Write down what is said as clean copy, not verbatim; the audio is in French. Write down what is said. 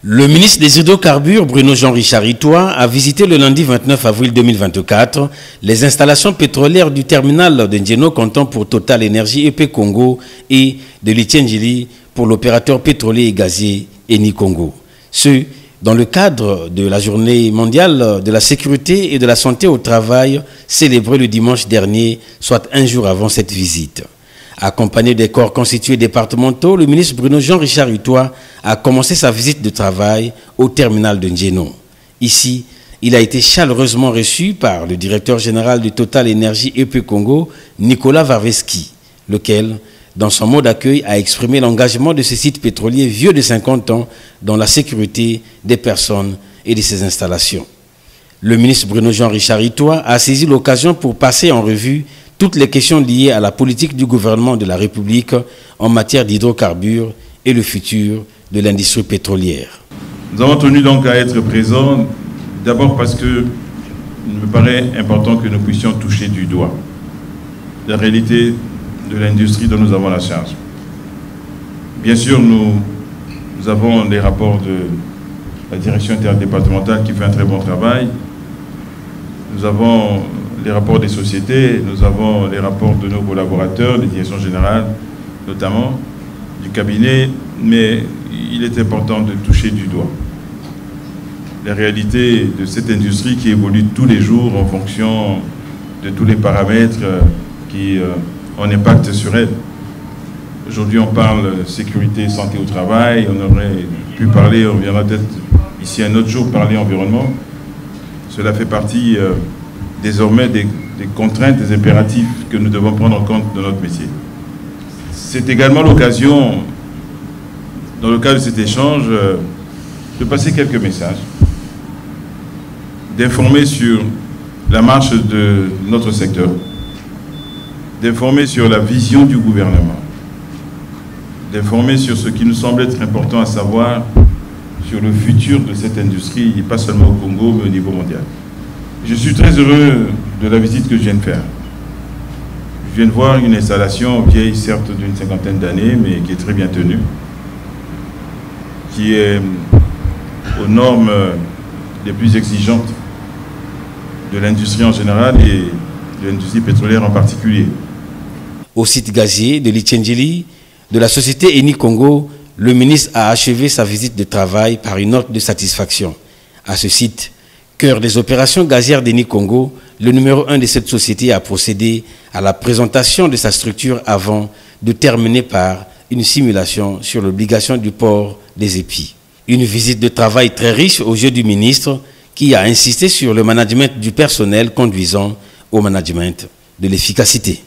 Le ministre des Hydrocarbures, Bruno Jean-Richard Itoa, a visité le lundi 29 avril 2024 les installations pétrolières du terminal de Ndjeno comptant pour Total Énergie EP Congo et de Litchendjili pour l'opérateur pétrolier et gazier Eni Congo. Ce, dans le cadre de la journée mondiale de la sécurité et de la santé au travail célébrée le dimanche dernier, soit un jour avant cette visite. Accompagné des corps constitués départementaux, le ministre Bruno Jean-Richard Itoa a commencé sa visite de travail au terminal de Ndjeno. Ici, il a été chaleureusement reçu par le directeur général du Total Énergie EP Congo, Nicolas Varveski, lequel, dans son mot d'accueil, a exprimé l'engagement de ce site pétrolier vieux de 50 ans dans la sécurité des personnes et de ses installations. Le ministre Bruno Jean-Richard Itoa a saisi l'occasion pour passer en revue toutes les questions liées à la politique du gouvernement de la République en matière d'hydrocarbures et le futur de l'industrie pétrolière. Nous avons tenu donc à être présents, d'abord parce que il me paraît important que nous puissions toucher du doigt la réalité de l'industrie dont nous avons la charge. Bien sûr, nous avons les rapports de la direction interdépartementale qui fait un très bon travail. Nous avons les rapports des sociétés, nous avons les rapports de nos collaborateurs, des directions générales, notamment du cabinet, mais il est important de toucher du doigt la réalité de cette industrie qui évolue tous les jours en fonction de tous les paramètres qui ont un impact sur elle. Aujourd'hui, on parle sécurité, santé au travail, on aurait pu parler, on viendra peut-être ici un autre jour parler environnement. Cela fait partie désormais des contraintes, des impératifs que nous devons prendre en compte dans notre métier. C'est également l'occasion, dans le cadre de cet échange, de passer quelques messages, d'informer sur la marche de notre secteur, d'informer sur la vision du gouvernement, d'informer sur ce qui nous semble être important à savoir sur le futur de cette industrie, et pas seulement au Congo, mais au niveau mondial. Je suis très heureux de la visite que je viens de faire. Je viens de voir une installation vieille, certes d'une cinquantaine d'années, mais qui est très bien tenue, qui est aux normes les plus exigeantes de l'industrie en général et de l'industrie pétrolière en particulier. Au site gazier de Litchendjili, de la société Eni Congo, le ministre a achevé sa visite de travail par une note de satisfaction. À ce site, cœur des opérations gazières d'Eni Congo, le numéro 1 de cette société a procédé à la présentation de sa structure avant de terminer par une simulation sur l'obligation du port des épis. Une visite de travail très riche aux yeux du ministre qui a insisté sur le management du personnel conduisant au management de l'efficacité.